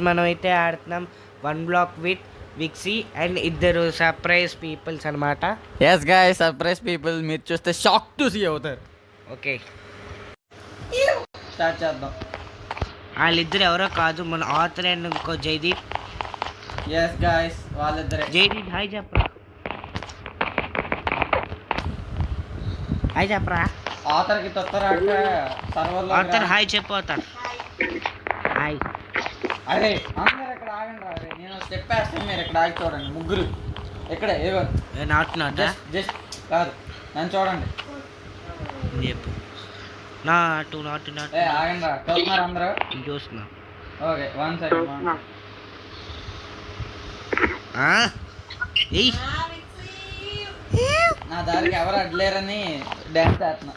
మనం అయితే ఆడుతున్నాం 1 బ్లాక్ విత్ విక్సీ అండ్ ఇద్దరు సర్ప్రైజ్ పీపుల్స్ అనమాట. ఎస్ గాయ్స్, సర్ప్రైజ్ పీపుల్ మీరు చూస్తే షాక్ టు సీ అవుతారు. ఓకే, స్టార్ట్ చేద్దాం. వాళ్ళిద్దరు ఎవరో కాదు, మన ఆథర్ అండ్ ఇంకో జైదీప్. ఎస్ గాయ్స్, వాళ్ళిద్దరే. జైదీప్ హాయ్ చెప్పరా, హాయ్ చెప్పరా. ఆథర్కి తొత్తరాక సర్వర్లో ఆథర్ హాయ్ చెప్పు. ఆథర్ హాయ్. అరే అందరు ఇక్కడ ఆగండి. అరే నేను స్టెప్ వేస్తాను, మీరు ఇక్కడ ఆగి చూడండి. ముగ్గురు ఇక్కడే ఏవో నాట్ జస్ట్ కాదు, నన్ను చూడండి. చెప్పు. నాటు ఆగండి రా, చూస్తున్నారు అందరూ? చూస్తున్నా. Okay, 1 second. నా దారికి ఎవరు అడ్లేరని డ్యాన్స్ చేస్తున్నా.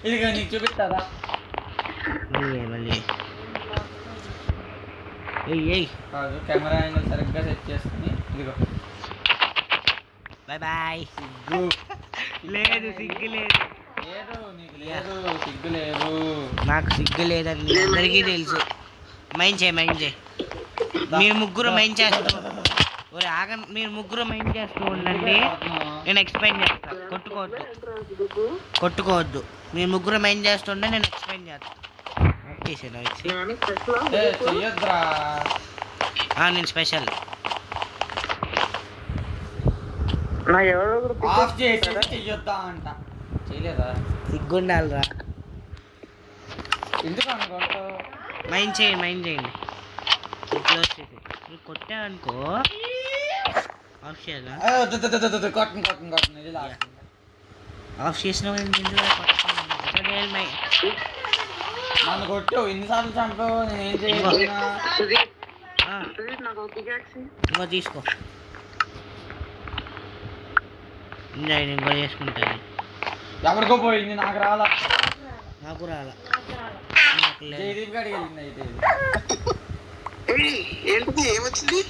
ఇదిగో నీకు చూపిస్తుందా? మళ్ళీ కాదు, కెమెరా యాంగిల్ సరిగ్గా సెట్ చేసుకుని ఇదిగో. Bye bye. సిగ్గు లేదు, సిగ్గు లేదు. లేదు, నీకు లేదు, సిగ్గు లేదు. నాకు సిగ్గు లేదని అందరికీ తెలుసు. మైండ్ చేయి. మీరు ముగ్గురు మైండ్ చేస్తూ మీరు ముగ్గురు మైండ్ చేస్తూ ఉండండి, నేను ఎక్స్ప్లెయిన్ చేస్తాను. కొట్టుకోవద్దు. మీరు ముగ్గురు మైండ్ చేస్తుండే, నేను ఎక్స్ప్లెయిన్ చేస్తాను. చెయ్యొద్దురా. నేను స్పెషల్ ఆఫ్ చేసి చెయ్యొద్దా అంట. చేయలేదా? సిగ్గుండాలిరా. ఎందుకు అనుకుంటావు? మైండ్ చేయండి. క్లోజ్ చేసి నువ్వు కొట్టావనుకో ఆఫ్ చేయాలా? కొట్టను ఇది లాస్ట్. ఆఫ్ చేసినావు. నన్ను కొట్టు, ఇన్నిసార్లు చంపావు, నేను ఏం చేయకపోయినా. ఇంకో తీసుకో. ఎంజాయ్ ఇంకో చేసుకుంటాను. ఎవరికో పోయింది, నాకు రాలా. నాకు రాలా. జయదీప్ గారికి వెళ్ళింది అయితే. ఏమొచ్చింది?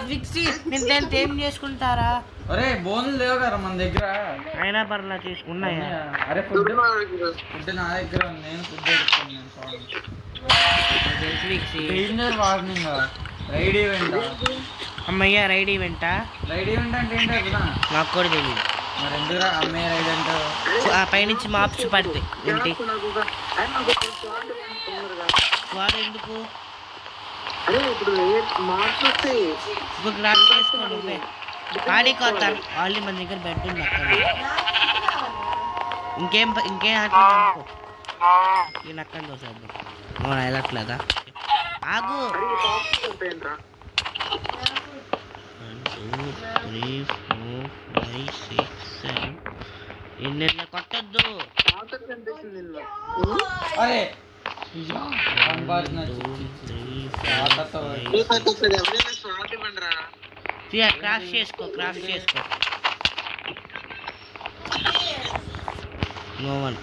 విక్సీ నేను ఏం చేసుకుంటారా? అరే బోన్లు లేవు కదా మన దగ్గర. అయినా పర్లా తీసుకున్నాయా? అరే ఫుడ్ నా దగ్గర ఉంది, నేను ఫుడ్ తెచ్చుకున్నాను. Danger warning. Raid event. అమ్మయ్య రైడ్ ఈవెంట్ అంటే ఏంటి అసలు? నాకు కూడా తెలియదు. మరి ఎందుకురా అమ్మాయి రైడ్ అంటే? ఆ పైనుంచి మాప్స్ పడితే ఏంటి వాడు ఎందుకు గ్రాఫ్ చేసుకో నువ్వే. ఆడిపోతాను ఆల్రెడీ మన దగ్గర బెడ్ ఉంది అక్కడ. ఇంకేం ఆటలు అనుకో. నేను అక్కడ చూసేద్దాం. వెళ్ళట్లేదా? ఆగు. 1 2 3 4 5 6 7 ఎన్నెన్న కొట్టద్దు. అరే క్రాఫ్ట్ చేసుకో. No one.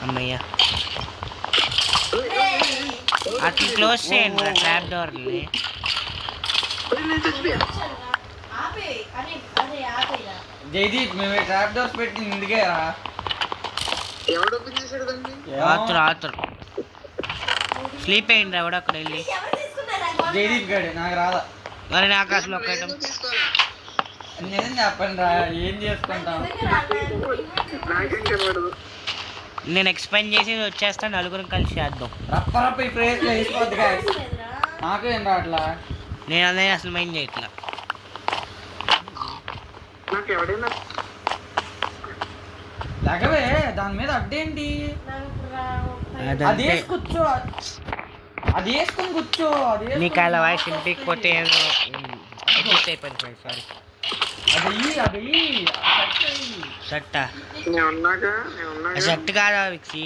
అమ్మయ్య అట్లా క్లోజ్ చేయండి ట్రాప్ డోర్ని. జైదీప్, మేము ట్రాప్ డోర్స్ పెట్టి ఇందుకే రా. ఆతురు స్లీప్ అయ్యింది ఎవడ అక్కడ వెళ్ళి. జైదీప్ గడి నాకు రాదా? మరి నాకు అసలు ఒక నేను చెప్పండి రా, ఏం చేసుకుంటాం? నేను ఎక్స్ప్లెయిన్ చేసి వచ్చేస్తాను, నలుగురం కలిసి చేద్దాం. రప్ప ఈ ప్లేస్లో వేసుకోవద్దు గాయస్. నాకేం రావట్లా. నేను అదే అసలు మైండ్ చేయట్లా. లేకవే దాని మీద అడ్డేంటి? అది వేసుకొచ్చు, అది వేసుకొని కూర్చో. నీకు అలా వాయిస్ వినిపించకపోతే అయిపోయింది. సారీ. అది షర్ట్ షర్ట్ కాదా విక్సీ?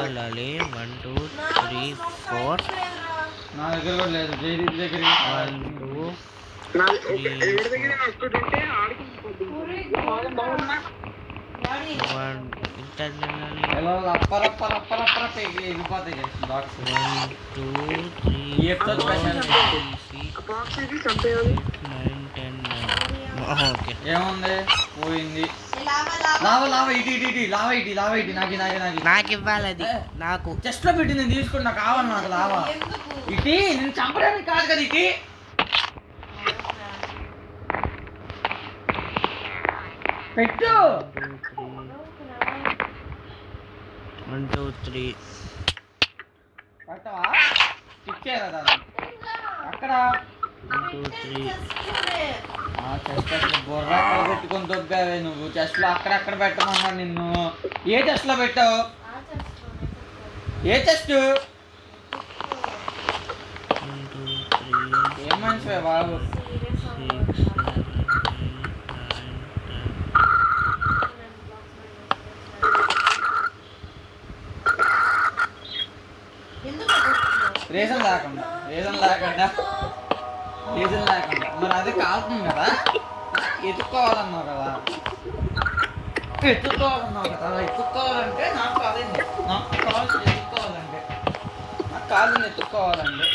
వెళ్ళాలి. 1 2 3 4 నా దగ్గర కూడా లేదు. జైదీప్ దగ్గర 1 2 3 4 ఎలా రప్ప వెళ్ళిపోతాయి బాక్స్. 1 2 3 4 5 6 7 8 9 10 ఓకే. ఏముంది పోయింది. లావా ఇటీ నాకు ఇవ్వాలి అది. నాకు చెస్ట్ లో పెట్టి నేను తీసుకుని నాకు కావాలి. నాకు లావా ఇటీ నేను చంపడానికి కాదు కదా ఇటీ. పెట్టు 1 2 3 పెట్టవా ఇచ్చారా దాన్ని అక్కడ 1 2 3 చెస్ట్ అసలు బుర్ర అక్కడ పెట్టుకొని దొగ్గావే నువ్వు. చెస్ట్ లో అక్కడెక్కడ పెట్టమన్నా నిన్ను. ఏ చెస్ట్ లో పెట్టావు? ఏ చెస్ట్? ఏం మనిషివే బాబు. రీజన్ లేకుండా మరి అది కాలుతుంది కదా. ఎత్తుకోవాలన్నావు కదా. ఎత్తుకోవాలంటే నాకు కాదండి. నాకు కావాల్సింది ఎత్తుకోవాలంటే నాకు కాదని ఎత్తుకోవాలండి.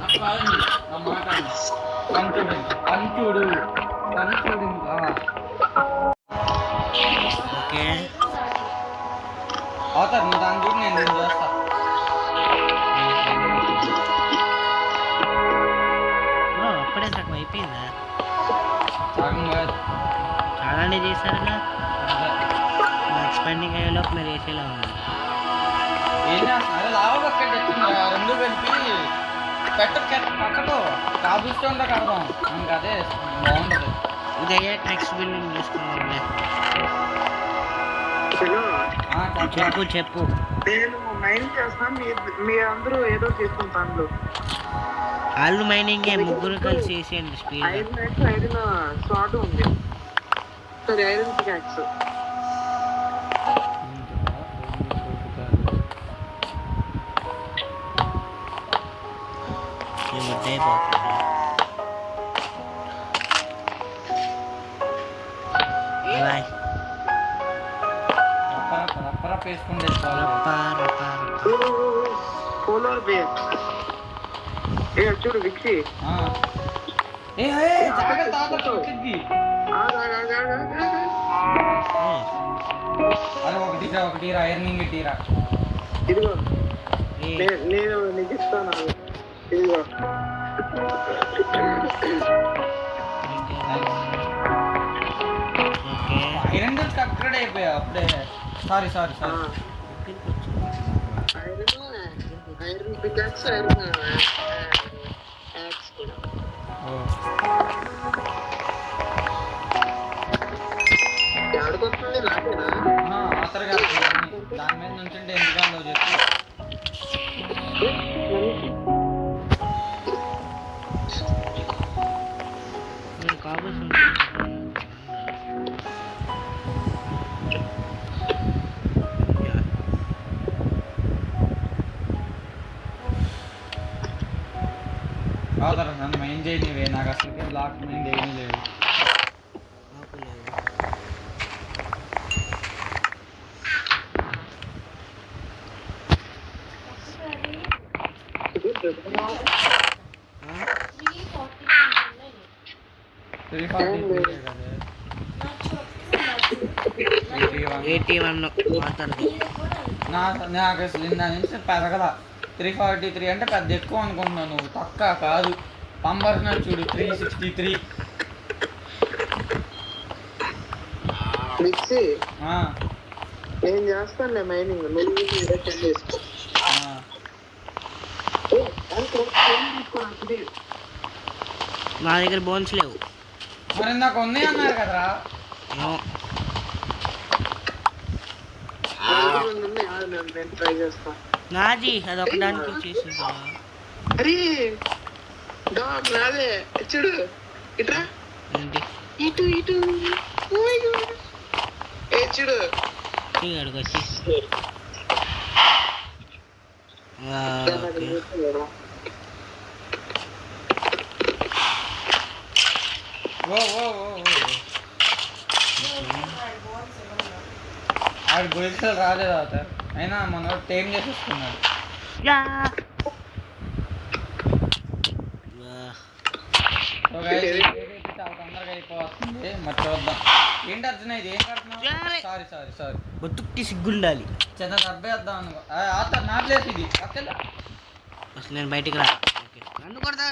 నాకు కాదండి నా మాట పంచుడు ఓకే. అవుతారు నువ్వు దాని చూడు నేను దీన్ని చూస్తా. అప్పుడే సగం అయిపోయిందా? సగం కాదు చాలానే చేశారుగా. ఎక్స్పెండింగ్ అయ్యేలోపు మీరు వేసేలా ఉంది. ఏం చేస్తున్నా? అదే లావా బకెట్ తెచ్చిందా? రెండు కలిపి పక్కతో కాబుల్ స్టోన్లో కడదాం. ఇంకా అదే బాగుంటుంది. ఇది అయ్యాక నెక్స్ట్ బిల్డింగ్ చూసుకున్నాంలే. చెప్పు నేను మైనింగ్ చేస్తాను. మీరందరూ ఏదో చేసుకుంటాను. వాళ్ళు మైనింగ్ ముగ్గురు కలిసి చేసేయండి స్పీడ్. ఐరన్ స్వాట్ ఉంది. సరే ఐరన్ పికాక్స్ పోలార్ బేర్. చూడు విక్సి ఒకటి ఐరనింగ్ టీరా. ఇదిగో నేను నీకు ఇస్తాను. ఇదిగో ఐరన్ అప్గ్రేడ్ అయిపోయా అప్పుడే. Sorry iron pickaxe iron axe కూడా. ఎక్కడికొస్తుంది? నాకేనా? ఆతరగా దాని మీద నుంచుంటే ఎందుకో చెప్పి అవుతారా నన్ను మైండ్ చేయనివే. నాకు అసలు బ్లాక్ మైండ్ ఏమీ లేదు. నాకు అసలు నిన్న నుంచి పెరగల. 343 అంటే పెద్ద ఎక్కువ అనుకుంటున్నావు నువ్వు. తక్కువ కాదు. పంపర్సినల్ చూడు 363. నేను చేస్తానులే మైనింగ్. నా దగ్గర బోన్స్ లేవు. మరి నాకు ఉన్నాయి అన్నారు కదరా. నేను ట్రై చేస్తాను. నాది అదొకదానికి చేసిందా? అరే డాగ్ నాదే. చూడు ఇట్రా. ఇటు చూడు. అడుగు వచ్చి ఆడు గొలుసులు రాలేదు అవుతారు అయినా మన టైం చేసేసుకున్నాడు. యా సో guys, ఏదైతే చాలా తొందరగా అయిపోతుంది. మరి చూద్దాం. ఏంటి అర్జున ఇది ఏం కడుతున్నావు? సారీ బతుక్కి సిగ్గుండాలి. చిన్న దెబ్బేద్దాం అనుకో. ఆత నా ప్లేస్ ఇది అసలు. అసలు నేను బయటికి రా. ఓకే నన్ను కొడతా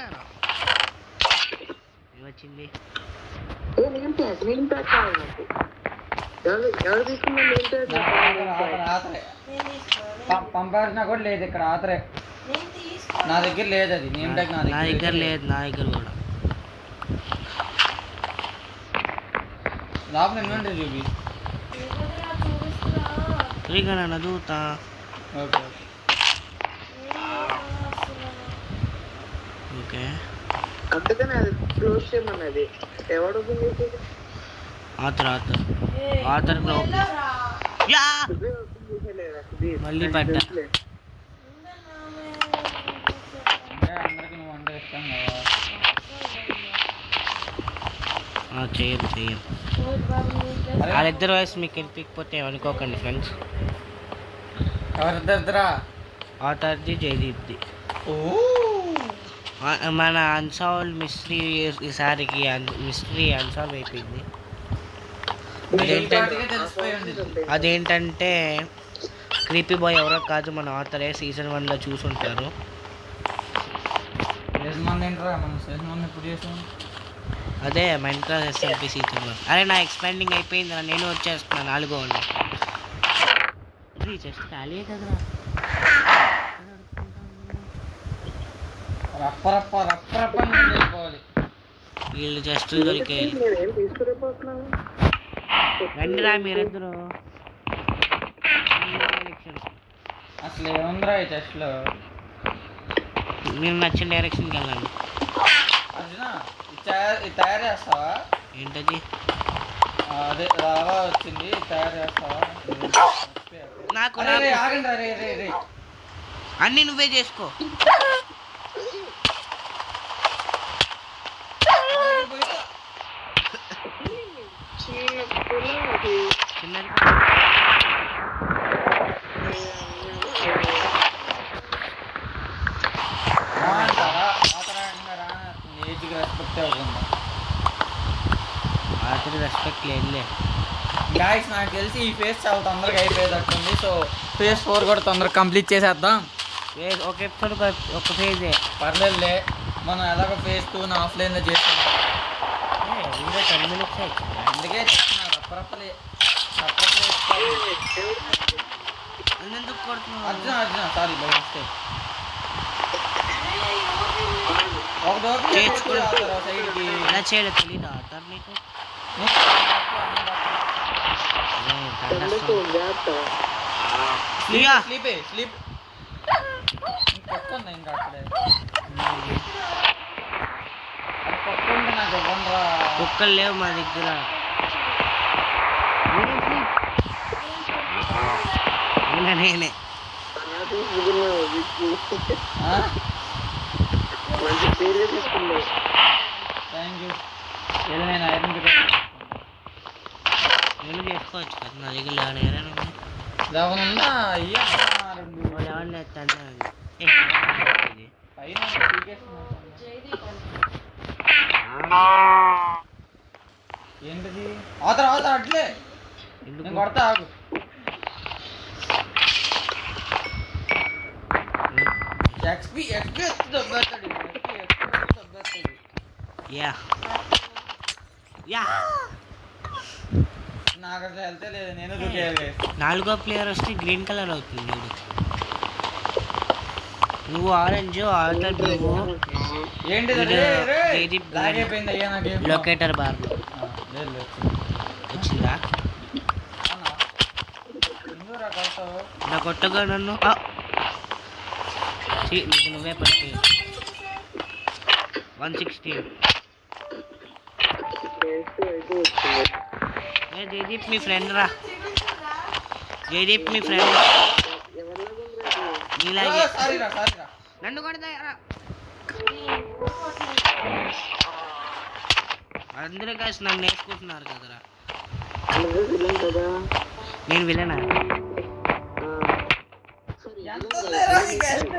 ఏమొచ్చింది? పంపాల్సినా కూడా లేదు ఇక్కడ ఆతరే. నా దగ్గర లేదు అది నేమ్ ట్యాగ్. నా దగ్గర లేదు. నా దగ్గర కూడా లోపల ఇన్వెంటరీ చూపి. ఫ్రీగా నన్ను చదువుతా. ఓకే ఓకే అందుకని అది క్లోజ్ చేయమన్నది. ఎవడు ఓపెన్ చేసేది? ఆథర్ యా మళ్ళీ పడ్డా. అంటే అందరికి నువ్వు అంటే ఇష్టం కదా. చెయ్యదు వాళ్ళిద్దరు వయసు మీకు వినిపించకపోతే అనుకోకండి ఫ్రెండ్స్. ఎవరిద్దరా? ఆథర్ది జయదీప్ది. మన అన్సాల్వ్ మిస్టరీ ఈసారికి మిస్టరీ అన్సాల్వ్ అయిపోయింది. అదేంటంటే క్రీపీ బాయ్ ఎవరో కాదు మన ఆథరే. సీజన్ 1లో చూసుంటారు. అదే మైన్క్రాఫ్ట్ ఎస్ఎంపీ సీజన్ 1. అరే నా ఎక్స్పాండింగ్ అయిపోయింది. నేను వచ్చేస్తున్నా 4వ వాళ్ళు. జస్ట్ ఖాళీ కదరా. వీళ్ళు జస్ట్ దొరికే రండిరా మీరిద్దరు. అసలు ఏముందిరా ఈ చెస్ట్లో? మీరు నచ్చిన డైరెక్షన్కి వెళ్ళండి. అర్జున ఇది తయారు చేస్తావా? ఏంటది? అదే రావా వచ్చింది తయారు చేస్తావా? నాకు ఆగండి రే రే రే. అన్నీ నువ్వే చేసుకో. చిన్నది రెస్పెక్ట్ లేదులే. గాయస్ నాకు తెలిసి ఈ ఫేజ్ చాలా తొందరగా అయిపోయేటట్టుంది. సో ఫేజ్ 4 కూడా తొందరగా కంప్లీట్ చేసేద్దాం. ఒక ఎపిసోడ్ ఒక ఫేజే పర్లేదులే. మనం ఎలాగో ఫేజ్ 2 ఆఫ్లైన్లో చేస్తాం. 10 minutes అందుకే చెప్తున్నా రప్పరప్పలే. ఎందుకు కొడుతున్నావు? Arjuna sorry by mistake. ఒక దోపి సైడ్కి ఎలా చేయాలో తెలీదా ఆథర్ నీకు? స్లీప్ ఇంకొస్తుంది ఇంకా అక్కడే. కుక్కుంటే నాకు ఇవ్వండిరా. కుక్కలు లేవు మా దగ్గర. నేనే థ్యాంక్ యూ. నేను ఐరన్ నేను చేసుకోవచ్చు కదా నా దగ్గర లేవన్ ఉంది. లెవెన్ ఉందా? అయ్యా లెవెన్ ఎత్తాను పైన ఏంటిది? తర్వాత అట్లే నేను కొడతా ఆగు. ఎక్స్పీ దొబ్బేస్తాడు. యా యా నాకు అసలు వెళ్తే లేదు. నేను దూకేయాలి. 4వ ప్లేయర్ వస్తే గ్రీన్ కలర్ అవుతుంది. నువ్వు ఆరెంజ్ ఆథర్ బ్లూ. ఏంటి లొకేటర్ బార్ వచ్చిందా? నా కొట్టగా నన్ను నీకు నువ్వే పట్టి 116. జయదీప్ మీ ఫ్రెండ్ రా. జయదీప్ మీ ఫ్రెండ్ నీలాగే నన్ను కొడతారా? అందరూ కలిసి నన్ను నేర్చుకుంటున్నారు కదరా. నేను విలనా? ఎంత ఉందిరా నీకు ఎంత?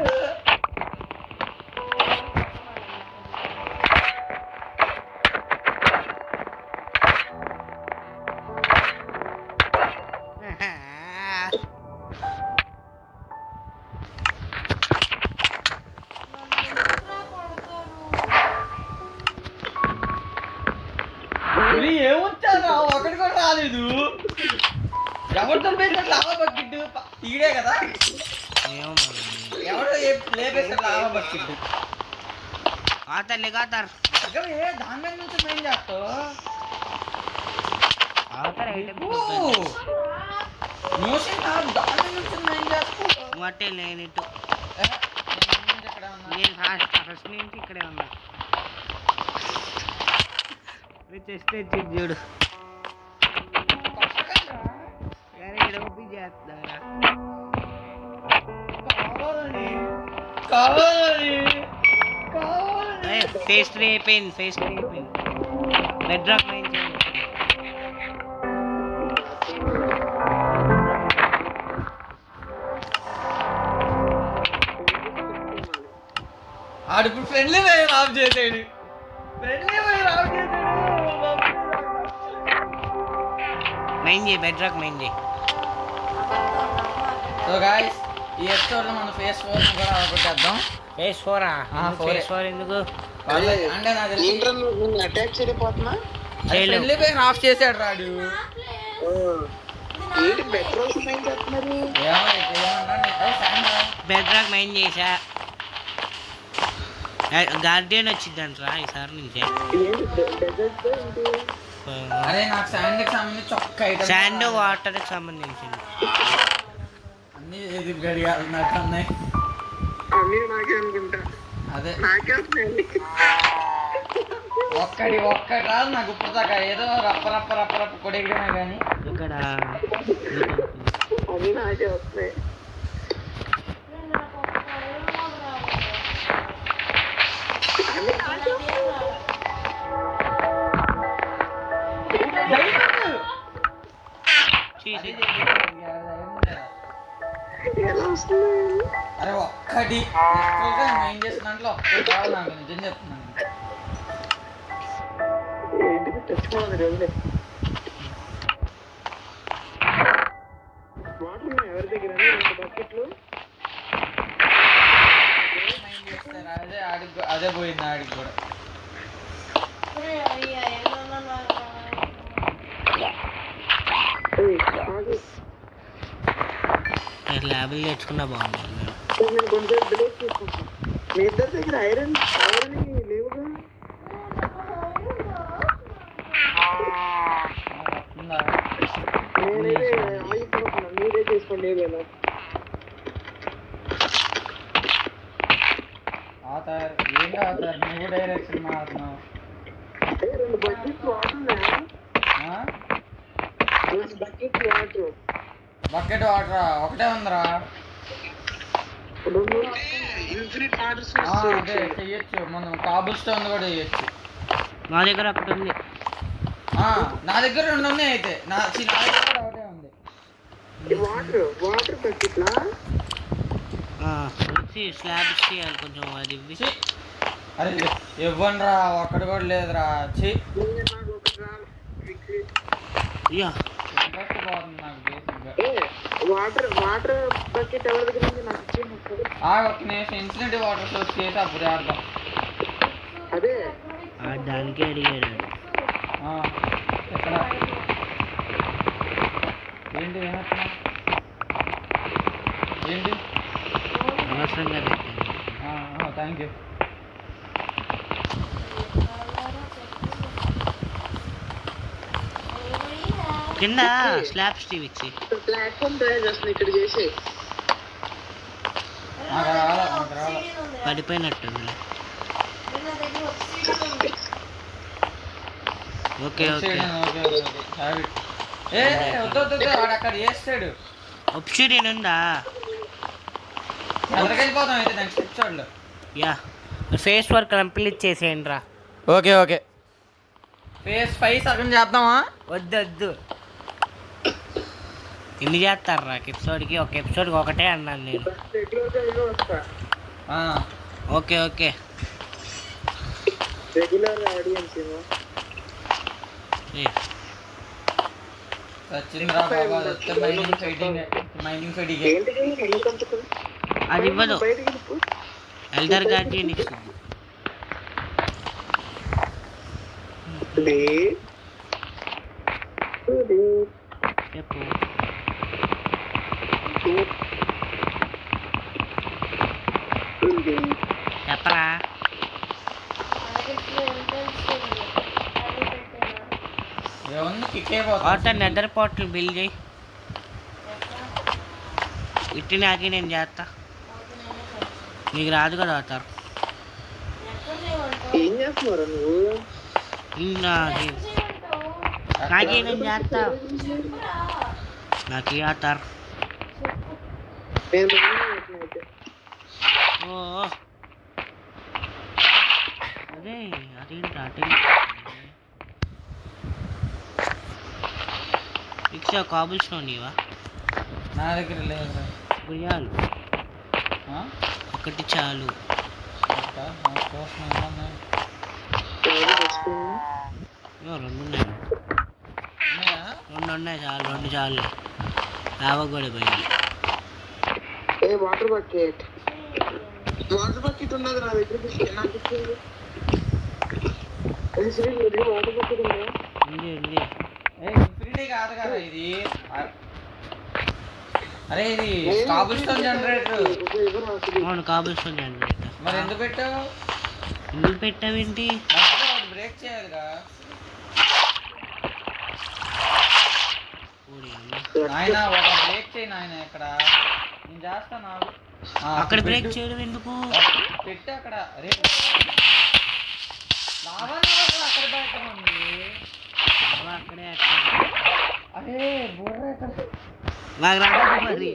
ఏమొచ్చారా ఒకటి కూడా రాలేదు. ఎవరితో పేరు లావా బకెట్ ఈడే కదా, ఏమో ఎవడో లేపేసాడు లావా బకెట్. కాతారులే కాతారు దాని మీద నుంచి ఏం చేస్తావు? అవతారు ఐటమ్ మోషన్ కాదు, దాని మీద నుంచి ఏం చేస్తావు? మట్టే నేను ఇటు ఏ, నేను ఇక్కడ ఉన్నా. నేను ఫస్ట్ నుంచి ఇక్కడే ఉన్నా. చెస్ట్ వచ్చింది చూడు. కానీ ఇక్కడ ఓపీ చేస్తున్నారా? ఫేస్ త్రీ అయిపోయింది. బెడ్ రాక్ మైన్ చేయాలి. ఆడు ఇప్పుడు ఫ్రెండ్లీ వైర్ ఆఫ్ చేసాడు. మైన్ చేయి, బెడ్ రాక్ మైన్ చేయి. సో గాయ్స్, ఈ ఎపిసోడ్ లో మనం ఫేస్ 4 కూడా అవగొట్టేద్దాం. ఫేస్ 4 ఫేస్ 4 ఎందుకు? అంటే నాకు తెలిసి అటాక్ చేయలేకపోతున్నా. ఫ్రెండ్లీ వైర్ ఆఫ్ చేసాడు రాడు. ఏంటి పెట్రోల్ మైన్ చేస్తున్నారు? బెడ్ రాక్ మైన్ చేసా. గార్డియన్ వచ్చిందంటరా ఈసారి నుంచి. అరే నాకు శాండ్ కి సంబంధించి ఒక్క ఐటమ్, శాండ్ వాటర్ కి సంబంధించింది అన్ని ఏది గడియాలు నాకు అన్నాయి. అన్నీ నాకే అనుకుంటా. అదే నాకే వస్తున్నాయండి. ఒక్కటి రాదు నాకు ఇప్పుడు దాకా. ఏదో రప్ప కొడేగినా కానీ ఇక్కడ అన్నీ నాకే వస్తున్నాయి. ఎలా వస్తున్నాయి? అరే ఒక్కటి మైండ్ చేసిన దాంట్లో ఒక్కటి కావాలి నాకు, నిజం చెప్తున్నాను. ఏంటిది తెచ్చుకోవాలి రోజులే. వాటర్ ఉన్నాయి ఎవరి దగ్గర? 2 బకెట్లు. మైండ్ చేస్తారు అదే పోయింది ఆడికి కూడా. ల్యాబులు తెచ్చుకున్నా బాగుంది. నేను కొంచెం బ్రేక్ తీసుకుంటాను. మీ ఇద్దరి దగ్గర ఐరన్ లేవుగా. నేనైతే ఆగిపోతున్నా, మీరే చేసుకోండి ఏదైనా. అవుతారు ఏంటి అవుతారు, నువ్వు డైరెక్షన్ మారుతున్నావు. 2 బకెట్లు వాటర్ ఉన్నాయా? 2 బకెట్లు వాటర్. బకెట్ వాటర్ ఒకటే ఉందిరా. ఇన్ఫినిట్ వాటర్స్ అదే చెయ్యొచ్చు, మనం కాబుల్ స్టోన్ కూడా చెయ్యొచ్చు. నా దగ్గర ఒకటి ఉంది. నా దగ్గర 2 ఉన్నాయి. అయితే నా దగ్గర కూడా ఒకటే ఉంది. వాటర్ బకెట్లా? వచ్చి స్లాబ్ చేయాలి కొంచెం, అది ఇవ్వి. అరే ఇవ్వండి రా, ఒక్కటి కూడా లేదురా. ఇయ్యా ఇంట్రెస్ట్ పోతుంది నాకు బేసిక్గా. వాటర్ బకెట్ ఎవరి దగ్గర ఉంది? నాకు ఇచ్చేయండి ఒకసారి. ఒక్క నిమిషం ఇన్ఫినిటీ వాటర్ సోర్స్ చేసి అప్పుడు ఆడదాం. అదే దానికే అడిగాడు. ఎక్కడ ఏంటి ఏమవుతున్నా ఏంటి? అనవసరంగా పెట్టాను. Thank you. కింద స్లాబ్ స్టీవ్ ఇచ్చి ప్లాట్ఫామ్ తయారు చేస్తున్నా ఇక్కడ చేసి. పడిపోయినట్టుంది. ఓకే ఓకే వాడు అక్కడ చేస్తాడు. ఒప్సిడియన్ ఉందా? వెళ్ళిపోతాం అయితే నెక్స్ట్ ఎపిసోడ్లో. యా ఫేస్ వర్క్ కంప్లీట్ చేసేయండి రా. ఓకే ఫేస్ 5 సగం చేద్దామా? వద్దు ఎన్ని చేస్తారా ఎపిసోడ్కి? ఒక ఎపిసోడ్కి ఒకటే అన్నాను నేను. రెగ్యులర్గా నేను వస్తా. Okay okay. రెగ్యులర్ ఆడియన్స్ ఏమో. వచ్చిందిరా బాబా, వస్తే మైనింగ్ ఫైటింగ్. ఏంటిది ఎందుకంత అది ఇవ్వదు, బయటికి వెళ్ళిపో. ఎల్డర్ గార్డియన్ ఇస్తుంది. చెప్పు. చెప్పరా. వాటర్ నెదర్ పోర్టల్ బిల్ చేయి. ఇట్టిని ఆగి నేను చేస్తా. నీకు రాదు కదా అవుతారు. ఏం చేస్తున్నారా నువ్వు? నాకే నేను చేస్తా. నాకు అవుతారు. ఓ అదే అదేంటి అటే రిక్షా కాబుల్ స్టోన్ ఇవా? నా దగ్గర లేదు. గురియాలు ఒకటి చాలు. రెండు ఉన్నాయి, చాలు, రెండు చాలు. లావా కూడా పోయింది. వాటర్ బకెట్ ఉన్నది నా దగ్గర. నాకు ఇచ్చింది వాటర్ బకెట్ ఉందా? ఉంది. ఇన్ఫినిటీ కాదు కదా ఇది. అరే ఇది కాబుల్ స్టోన్ జనరేటర్. అవును, కాబుల్ స్టోన్ జనరేటర్. మరి ఎందుకు పెట్టావు? ఎందుకు పెట్టావేంటి? బ్రేక్ చేయాలిగా నాయన. ఒక బ్రేక్ చేయి నాయన. ఇక్కడ నేను చేస్తాను. అక్కడ బ్రేక్ చేయడం ఎందుకు? పెట్టి అక్కడ. అరే లావా అక్కడ పెట్టమండి. అక్కడే అరే బుర్ర నాకు రాదు మరి.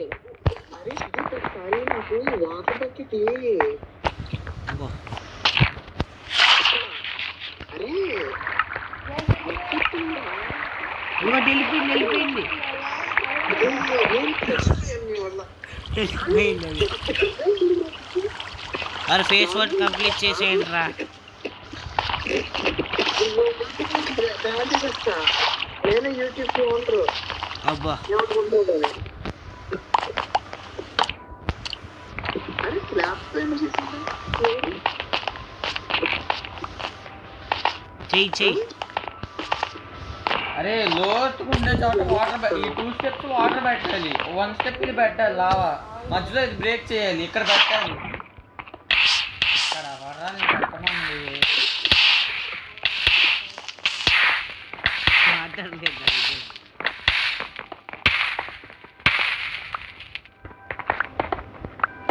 అరే ఒకసారి నాకు వాటర్ బకెట్. అరే వెళ్ళిపోయింది. అరే ఫేస్ వర్క్ కంప్లీట్ చేసేయండి రా. నేను యూట్యూబ్ చూడరు. అబ్బా అరే స్లాబ్ చెయ్యి. అరే లోతుకుండే చోట వాటర్, ఈ 2 స్టెప్స్ వాటర్ పెట్టాలి. 1 స్టెప్ ఇది పెట్టాలి లావా. మధ్యలో ఇది బ్రేక్ చేయాలి. ఇక్కడ పెట్టాలి. ఇక్కడ వరాన్ని పెట్టమండి.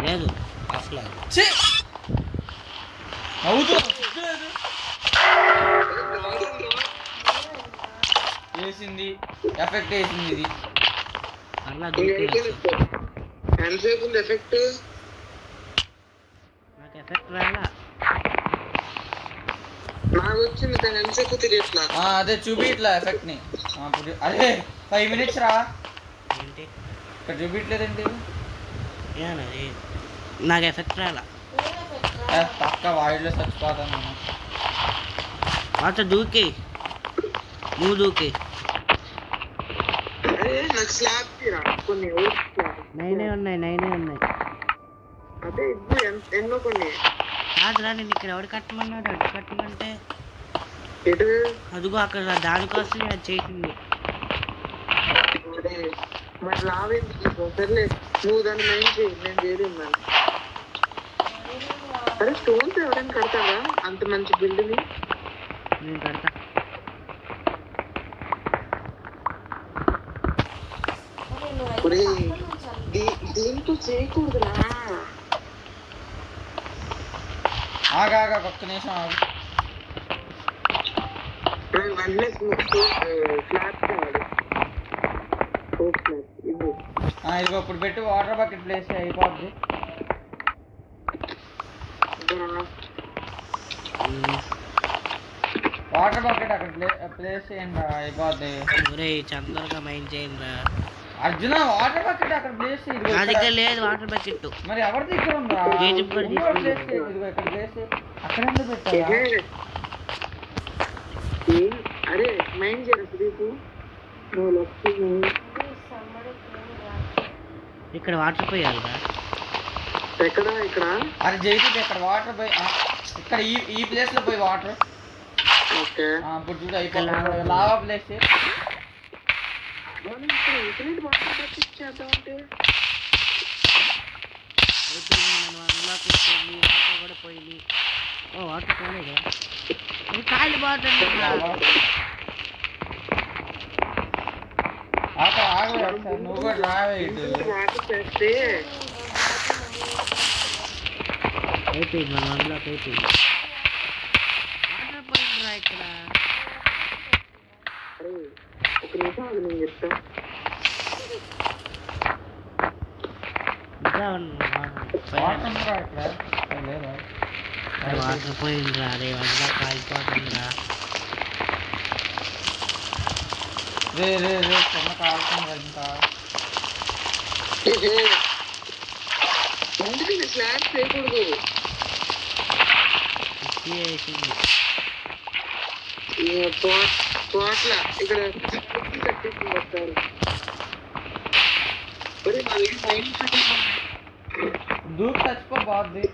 లేదు అసలు వేసింది, ఎఫెక్ట్ వేసింది ఇది. అలా ఎంతసేపు ఉంది ఎఫెక్ట్? నాకు ఎఫెక్ట్ రాలా. నాకు వచ్చింది దాని ఎంతసేపు తెలియట్లా. అదే చూపిట్లా ఎఫెక్ట్ ని. అరే 5 minutes రా. ఏంటి ఇక్కడ చూపించలేదండి? నాకు ఎఫెక్ట్ రాలా. పక్క వాయిడ్లో చచ్చిపోతాను. అంత దూకి, నువ్వు దూకి. నాకు స్లాబ్ కొన్ని నైనే ఉన్నాయి. అదే ఇప్పుడు ఎన్నో కొన్ని కాదురా. నేను ఇక్కడ ఎవరు కట్టమన్నాడు? అటు కట్టమంటే ఎటు? అదిగో అక్కడ దానికోసం అది చేసింది. మరి లావేందుకు? సర్లే నువ్వు దాన్ని మైండ్ చేయి, నేను చేయలేను. అరే స్టోన్స్ ఎవరైనా కడతావా అంత మంచి బిల్డింగ్? నేను కడతా. దీంతో చేయకూడదురా. ఆగా ఒక్క నిమిషం ఆగు. వెంటనే ఫ్లాట్ కావాలి. ఇదిగో ఇప్పుడు పెట్టి వాటర్ బకెట్ ప్లేస్ అయిపోద్ది. వాటర్ బకెట్ అక్కడ ప్లేస్ చేయండి అయిపోద్ది. ఒరే తొందరగా మైండ్ చేయండి రా. అర్జున వాటర్ బకెట్ అక్కడ ప్లేస్ చేయి. ఇదిగో నా ఇక్కడ. దగ్గర లేదు వాటర్ బకెట్. మరి ఎవరి దగ్గర ఉందా? జేజీబీ కూడా ఉందో ప్లేస్ చేయి. ఇదిగో ఇక్కడ ప్లేస్ చేయి. అక్కడ ఎందుకు పెట్టావా? అరే మైండ్ చేయరా సుదీప్ నువ్వు లక్ష్మి ఇక్కడ వాటర్ పోయాలిరా. ఎక్కడ ఇక్కడ అరే జైతీప్ ఇక్కడ వాటర్ పోయి ఇక్కడ ఈ ప్లేస్ లో పోయి వాటర్. ఓకే ఇప్పుడు చూడు అయిపోయింది. లావా ప్లేస్ చేయి. మనం ఇక్కడ ఇంటర్నెట్ వాటర్ పట్టించేద్దామంటే మనం అన్లాక్ అయిపోయింది. వాటర్ కూడా పోయింది. ఓ వాటర్ పోలే కదా. ఇది కాయలు బాగుంటుంది. నువ్వు కూడా రావే ఇటు. వాటర్ చేస్తే అయిపోయింది. మనం అన్లాక్ అయిపోయింది. వాటర్ పోయిందిరా ఇక్కడ. అరే ఒక నిమిషం అది నేను చెప్తా. వాటర్ ఉందిరా ఇక్కడ. లేదా వాటర్ పోయిందిరా. రే వందా కాలిపోతుందిరా. రే రే రే చిన్న కాలుతుంది ఇంకా. ఎందుకు ఇది స్లాబ్ చేయకూడదు. తోటల ఇక్కడ కట్టించుకుని వస్తారు. దూకు చచ్చిపో బాగుంది.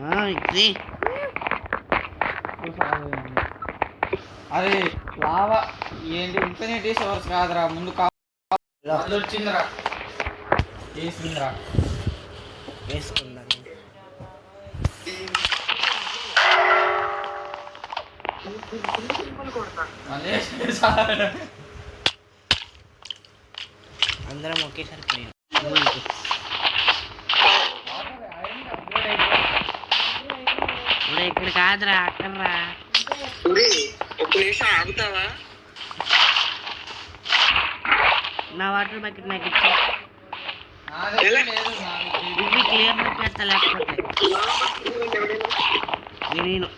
మంచిది అరే లావా ఏంటి ఇన్ఫినిటీ సోర్స్ కాదురా. ముందు వచ్చిందిరా. వేసిందిరా. వేసుకున్నాను. అందరం ఒకేసారి పోయాం. ఇక్కడ కాదురా అక్కడరా. ఒక నిమిషం ఆగుతావా? నా వాటర్ బకెట్ నాకు ఇచ్చా. ఇవి క్లియర్ చేస్తా లేకపోతే నేను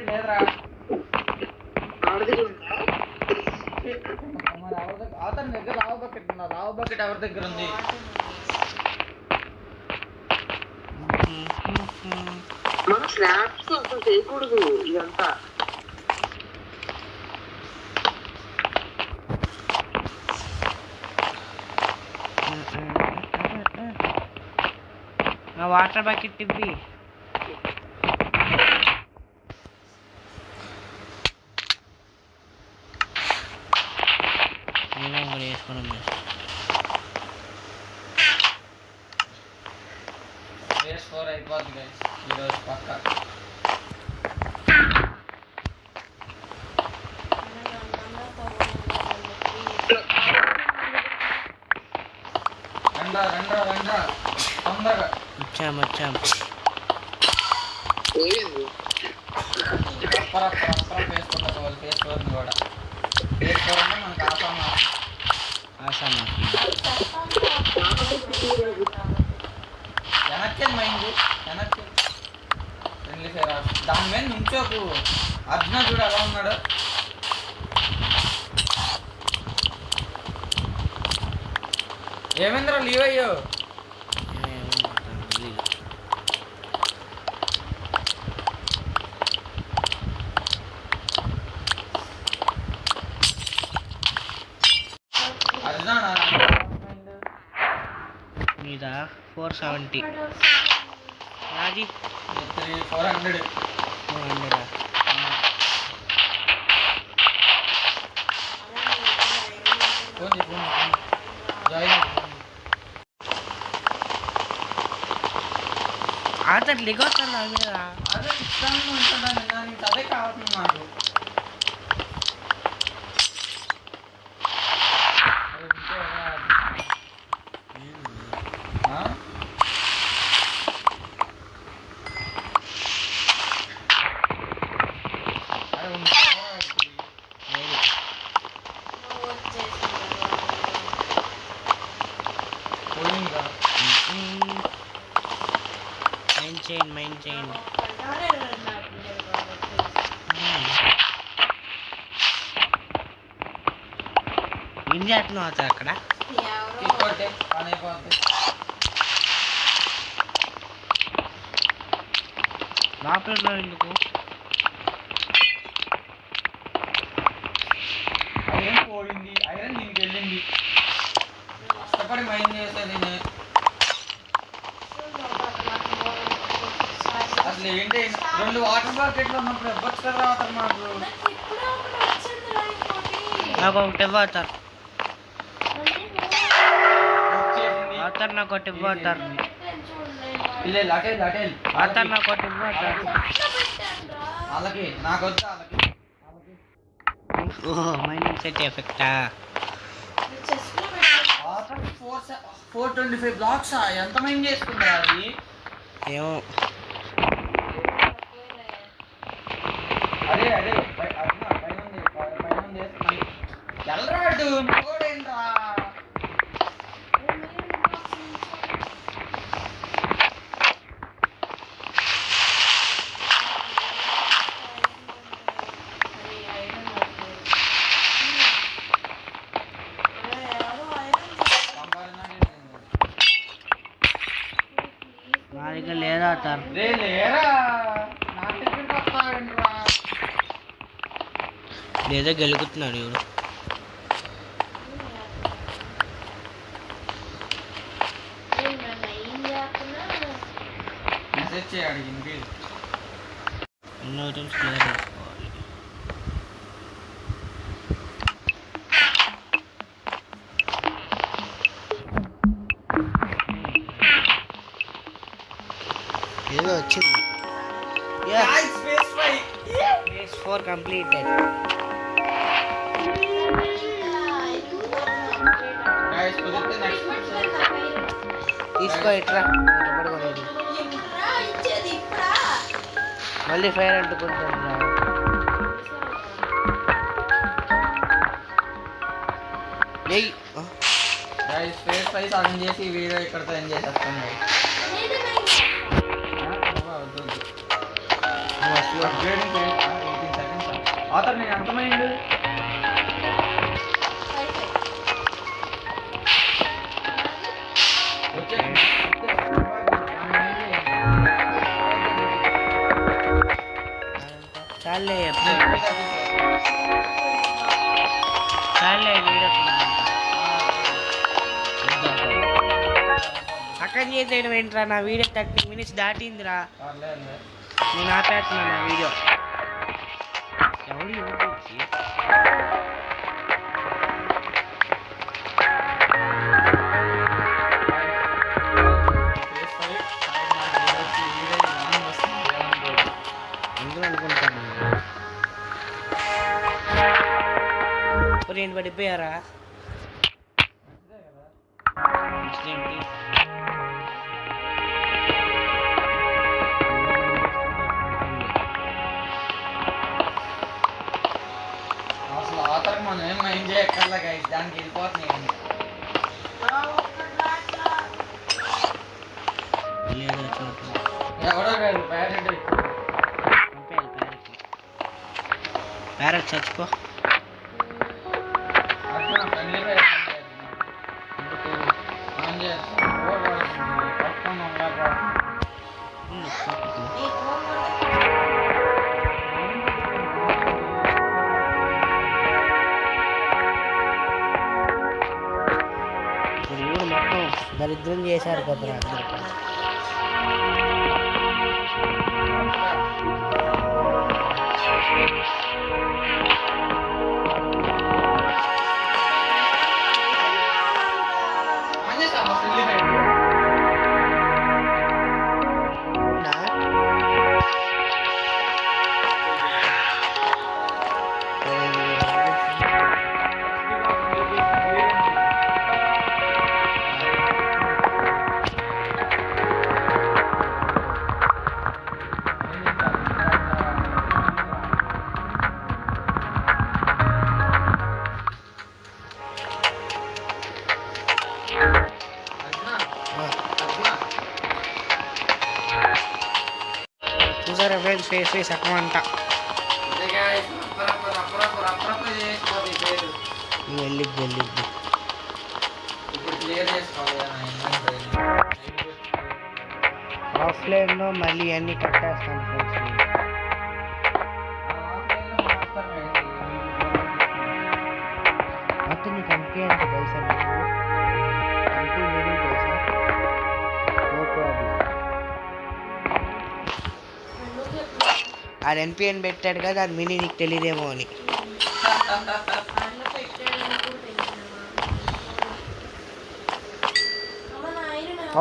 లేదురా. అతని దగ్గర రావు బకెట్ ఉన్నా. రావు బకెట్ ఎవరి దగ్గర ఉంది? మన స్లాబ్స్ అసలు చేయకూడదు ఇదంతా. నా వాటర్ బకెట్ ఇవ్వి. నేను కూడా వేసుకున్నాం. PS4 అయిపోద్ది గైస్ ఈరోజు పక్క. రండ్రా రండ్రా రండ్రా తొందరగా. వచ్చాం వచ్చాం. అప్పరప్పరం వేసుకుంటారు వాళ్ళు. PS4 కూడా. PS4 అంటే మనకు ఆసామా. వెనక్కి మైండ్ వెనక్కి ఫ్రెండ్లీ ఫైర్. దాని మీద నుంచోకు. అర్జున చూడు ఎలా ఉన్నాడు. ఏమేంద్ర లీవ్ అయ్యో. అర్జున మీద 470 రాజీ 400 అతను దిగొస్తాను నా మీద. అదే ఇష్టంగా ఉంటుందా? నీకు అదే కావాలి నాకు. పోయిందా మైండ్ చేయండి ఏం చేస్తున్నావు అతను అక్కడ తీసుకోండి పని అయిపోద్ది లోపల ఎందుకు ఐరన్ పోయింది ఐరన్ దీనికి వెళ్ళింది కష్టపడి మైండ్ చేసేది నేను అసలు ఏంటి 2 వాటర్ బాకెట్లు ఉన్నప్పుడు ఇవ్వచ్చు కదా అతను మాకు నాకు ఒకటి ఇవ్వతారు వచ్చేసింది అవుతారు నాకు ఒకటి ఇవ్వతారు ఇల్లే అటెల్ అవుతారు నాకు ఒకటి ఇవ్వతారు అలాగే నాకు వద్దా అలాగే ఓహో మైండ్ సెట్ ఎఫెక్టా 425 బ్లాక్స్ ఎంత మైండ్ చేసుకుందా అది ఏమో అదే పైన ఎల్లరాడు ఇంకోడేంట్రా నా దగ్గర లేదా అవుతారు లేరా నా టికెట్ వస్తావేంట్రా లేదా గెలుగుతున్నాడు ఎవరు మెసేజ్ చేయాలి ఇంటికి ఎన్నో ఐటమ్స్ క్లియర్ చేసుకోవాలి ఏదో వచ్చింది Phase 4 completed. గైస్ కుదిరితే నెక్స్ట్ తీసుకో ఇట్రా పడుకోలేదు మళ్ళీ ఫైర్ అంటుకుంటుందా లేయ్ గైస్ ఫేస్ పై సగం చేసి ఈ వీడియో ఇక్కడతో ఎండ్ చేసేస్తాను అప్గ్రేడింగ్ 18 సెకండ్స్ ఆతర్ నేను ఎంతమైంది వచ్చే చాలే చాలే వీడియో పక్కన చేసేయడం ఏంట్రా నా వీడియో 30 minutes దాటిందిరా నేను ఆపేస్తున్నా నా వీడియో ఎవడు యూట్యూబ్కి ఎందుకు అనుకుంటాను నేను పడిపోయారా ఏంటి అసలు ఆతరకు మనం ఏం మైండ్ చేయక్కర్లే గైస్ దానికి వెళ్ళిపోతున్నాయి లేదు చోటు ఎవడో కాదు ప్యారెంట్ ప్యారెట్ చచ్చిపో ఇప్పుడు ఊరు మొత్తం దరిద్రం చేశారు కదా అందరూ ఫ్రెండ్స్ ఫేస్ సగం అంట వెళ్ళిద్ది ఆఫ్లైన్లో మళ్ళీ అన్నీ కట్టేస్తాను ఫ్రెండ్స్. మొత్తం నీకు అంతే అంటే తెలుసా? అంతే మీనింగ్ తెలుసా? No problem. అది ఎన్పిఎన్ పెట్టాడు కదా, అది మీనింగ్ నీకు తెలియదేమో అని.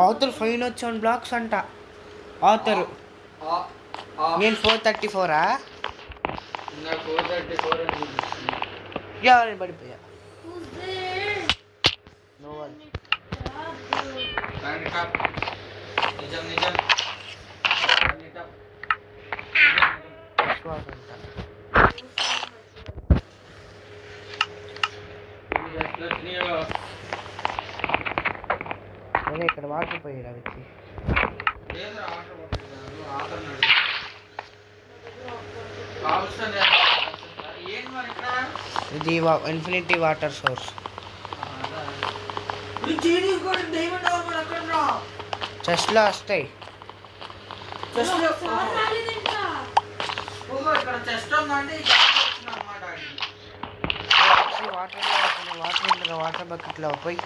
ఆథర్ 507 బ్లాక్స్ అంట ఆథర్. నేను 434 ఎవరైనా పడిపోయా. ఇక్కడ వాటర్ పోయాడు వచ్చి. ఇది ఇన్ఫినిటీ వాటర్ సోర్స్. చెస్ట్లో వస్తాయి. వాటర్ బకెట్లో పోయి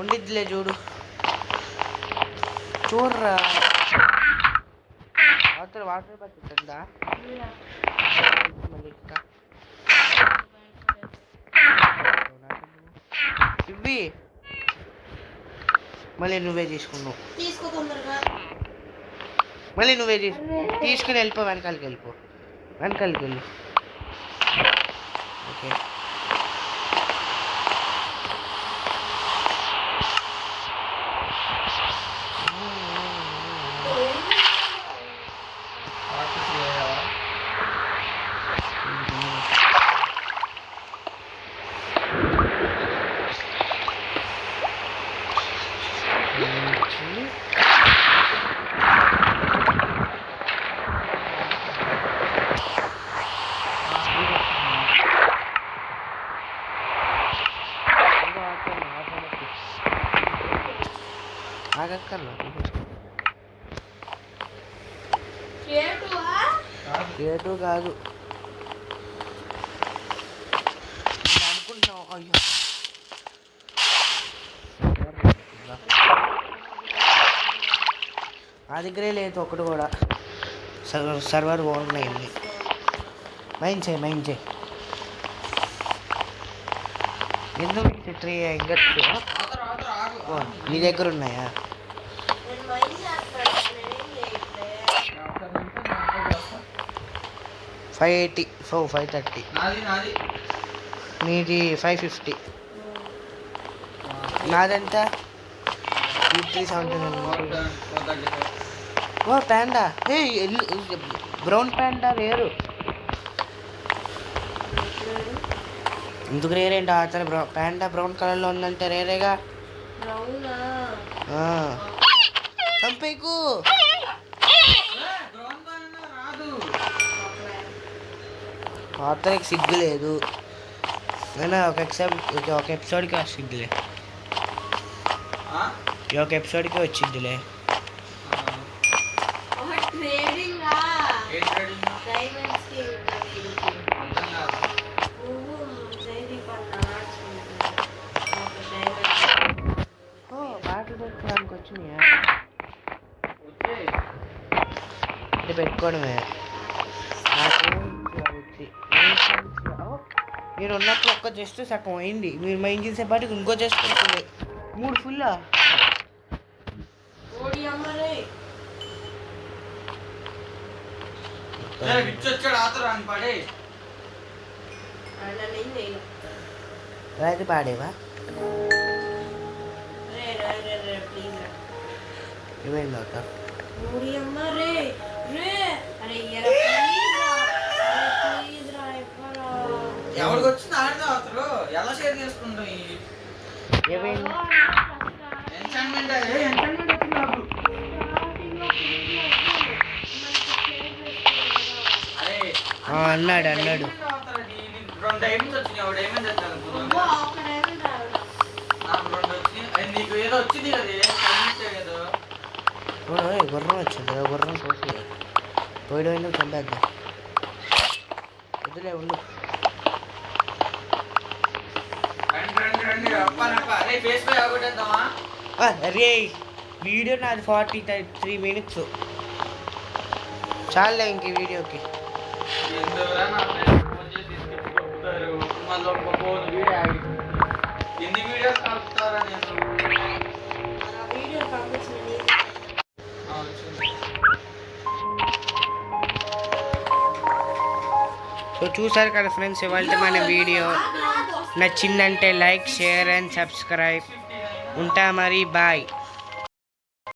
ఉండిద్దిలే చూడరా. వాటర్ బకెట్ ఉందా ఇవి మళ్ళీ నువ్వే తీసుకున్నావు. మళ్ళీ నువ్వే తీసుకుని వెళ్ళిపో. వెనకాలకి వెళ్ళి. ఓకే కేటు కాదు అనుకుంటున్నావు. అయ్యో నా దగ్గరే లేదు ఒకటి కూడా. సర్వర్ బాగున్నాయి. మైండ్ చేయి. ఎందుకు 3 ఇంగట్స్ నీ దగ్గర ఉన్నాయా? $580 $530. నీది 550. నాదంతా 379. ఓ ప్యాండా. బ్రౌన్ ప్యాండా రేరు. ఎందుకు రేరేంటి? అతను ప్యాండా బ్రౌన్ కలర్లో ఉందంటే రేరేగా. చంపేకు. అతనికి సిగ్గు లేదు. అయినా ఒక ఎపిసోడ్కి వచ్చిద్దిలే. ఒక ఎపిసోడ్కి వచ్చిద్దిలే. పాటలు పెట్టుకోవడానికి వచ్చినాయా? పెట్టుకోవడమే. నేను ఉన్నప్పుడు ఒక్క జస్ట్ సగం అయింది. మీరు మైండ్ చేసేపాటికి ఇంకో జస్ట్ వస్తుంది. 3 ఫుల్లా. రాజు పాడేవా? ఏమైంది అవుతా? ఎవరికి వచ్చింది ఆడదా అతను ఎలా షేర్ చేసుకుంటాం? ఏమైంది? ఎంచాన్మెంట్ వచ్చింది నాకు. అన్నాడు రెండు డైమండ్స్ వచ్చినాయి, ఒక డైమండ్ తెచ్చాను నాకు 2 వచ్చినాయి. నీకు ఏదో వచ్చింది కదా ఏదో గుర్రం వచ్చింది, గుర్రం చూసి పోయిన చంపేద్దాం. వద్దులే ఉండు. అరే వీడియో నాది 43 minutes చాలే ఇంక ఈ వీడియోకి. ఎన్ని వీడియోస్ కలుపుతారా నేను సో చూసారు కదా ఫ్రెండ్స్, ఇవాళ మన వీడియో నచ్చిందంటే లైక్, షేర్ అండ్ సబ్స్క్రైబ్. ఉంటా మరి, బాయ్.